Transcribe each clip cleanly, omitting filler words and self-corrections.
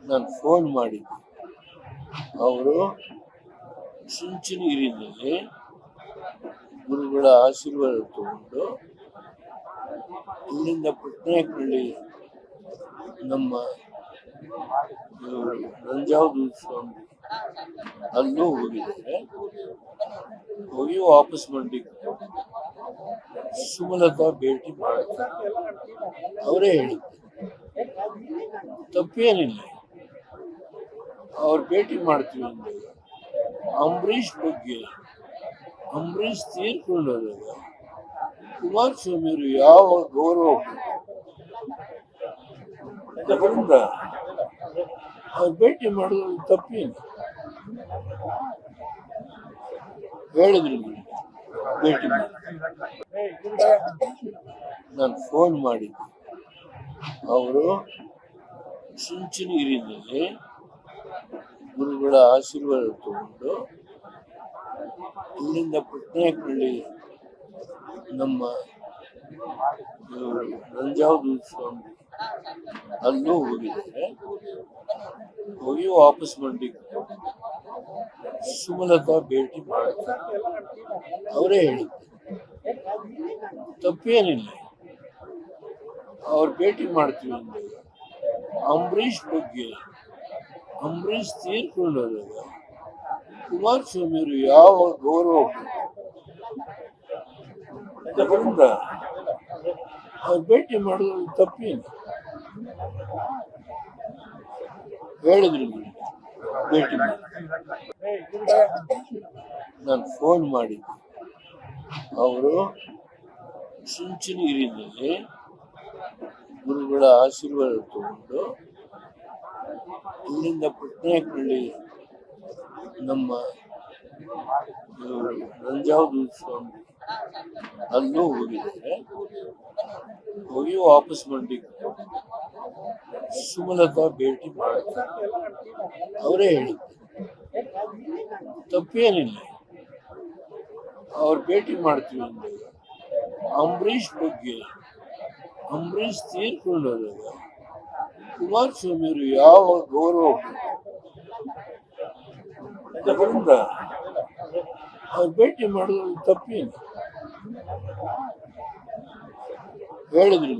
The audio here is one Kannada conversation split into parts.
ನಾನು ಫೋನ್ ಮಾಡಿದ್ದೆ. ಅವರು ಚುಂಚನಗಿರಿನಲ್ಲಿ ಗುರುಗಳ ಆಶೀರ್ವಾದ ತಗೊಂಡು ಇಲ್ಲಿಂದ ಪಟ್ನಾಯಕನಹಳ್ಳಿ ನಮ್ಮ ನಂಜಾವಧೂತ ಸ್ವಾಮಿ ಅಲ್ಲೂ ಹೋಗಿದ್ದಾರೆ. ಹೋಗಿ ವಾಪಸ್ ಮಂಡಿಗೆ ಸುಮಲತಾ ಭೇಟಿ ಮಾಡ್ತಾರೆ. ಅವರೇ ಹೇಳಿದ್ರು, ತಪ್ಪೇನಿಲ್ಲ, ಅವ್ರು ಭೇಟಿ ಮಾಡ್ತೀವಿ ಅಂದಾಗ ಅಂಬರೀಷ್ ಬಗ್ಗೆ, ಅಂಬರೀಷ್ ತೀರ್ಕೊಂಡಾಗ ಕುಮಾರಸ್ವಾಮಿಯವರು ಯಾವ ಗೌರವ ತಗೊಂಡ ಅವ್ರು ಭೇಟಿ ಮಾಡೋದ್ರಲ್ಲಿ ತಪ್ಪೇನು ಹೇಳಿದ್ರು. ಭೇಟಿ ಮಾಡಿ ನಾನು ಫೋನ್ ಮಾಡಿದ್ದೆ. ಅವರು ಚುಂಚನಗಿರಿನಲ್ಲಿ ಗುರುಗಳ ಆಶೀರ್ವಾದ ತಗೊಂಡು ಇಲ್ಲಿಂದ ಪಟ್ನಾಯಕನಹಳ್ಳಿ ನಮ್ಮ ನಂಜಾವಧೂತ ಸ್ವಾಮಿ ಅಲ್ಲೂ ಹೋಗಿದ್ದಾರೆ. ಹೋಗಿ ವಾಪಸ್ ಮಂಡಿಗೆ ಸುಮಲತಾ ಭೇಟಿ ಮಾಡ್ತಾರೆ. ಅವರೇ ಹೇಳಿದ್ರು, ತಪ್ಪೇನಿಲ್ಲ, ಅವ್ರು ಭೇಟಿ ಮಾಡ್ತೀವಿ ಅಂದಾಗ ಅಂಬರೀಷ್ ಬಗ್ಗೆ, ಅಂಬರೀಷ್ ತೀರ್ಕೊಂಡಾಗ ಕುಮಾರಸ್ವಾಮಿಯವರು ಯಾವ ಗೌರವ ತಗೊಂಡ ಅವ್ರು ಭೇಟಿ ಮಾಡೋದ್ರಲ್ಲಿ ತಪ್ಪೇನು ಹೇಳಿದ್ರು. ಭೇಟಿ ಮಾಡಿ ನಾನು ಫೋನ್ ಮಾಡಿದ್ದೆ. ಅವರು ಚುಂಚನಗಿರಿನಲ್ಲಿ ಗುರುಗಳ ಆಶೀರ್ವಾದ ತಗೊಂಡು ಇಲ್ಲಿಂದ ಪಟ್ನಾಯಕನಹಳ್ಳಿ ನಮ್ಮ ನಂಜಾವಧೂತ ಸ್ವಾಮಿ ಅಲ್ಲೂ ಹೋಗಿದ್ದಾರೆ. ಹೋಗಿ ವಾಪಸ್ ಮಂಡಿಗೆ ಸುಮಲತಾ ಭೇಟಿ ಮಾಡ್ತಾರೆ. ಅವರೇ ಹೇಳಿದ್ರು, ತಪ್ಪೇನಿಲ್ಲ, ಅವ್ರು ಭೇಟಿ ಮಾಡ್ತೀವಿ ಅಂದಾಗ ಅಂಬರೀಷ್ ಬಗ್ಗೆ, ಅಂಬರೀಷ್ ತೀರ್ಕೊಂಡಾಗ ಕುಮಾರಸ್ವಾಮಿಯವರು ಯಾವ ಗೌರವ ತಗೊಂಡ ಅವ್ರು ಭೇಟಿ ಮಾಡೋದ್ರಲ್ಲಿ ತಪ್ಪೇನು ಹೇಳಿದ್ರು.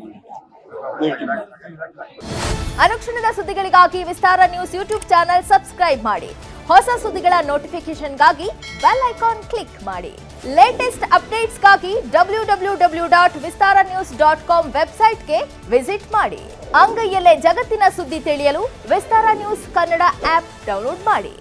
ಭೇಟಿ ಮಾಡಿ ಅನುಕ್ಷಣದ ಸುದ್ದಿಗಳಿಗಾಗಿ ವಿಸ್ತಾರ ನ್ಯೂಸ್ ಯೂಟ್ಯೂಬ್ ಚಾನೆಲ್ ಸಬ್ಸ್ಕ್ರೈಬ್ ಮಾಡಿ. ಹೊಸ ಸುದ್ದಿಗಳ ನೋಟಿಫಿಕೇಶನ್ಗಾಗಿ ಬೆಲ್ ಐಕಾನ್ ಕ್ಲಿಕ್ ಮಾಡಿ. ಲೇಟೆಸ್ಟ್ ಅಪ್ಡೇಟ್ಸ್ಗಾಗಿ www.vistaranews.com ವೆಬ್ಸೈಟ್ಗೆ ವಿಸಿಟ್ ಮಾಡಿ. ಅಂಗೈಯಲ್ಲೇ ಜಗತ್ತಿನ ಸುದ್ದಿ ತಿಳಿಯಲು ವಿಸ್ತಾರ ನ್ಯೂಸ್ ಕನ್ನಡ ಆಪ್ ಡೌನ್ಲೋಡ್ ಮಾಡಿ.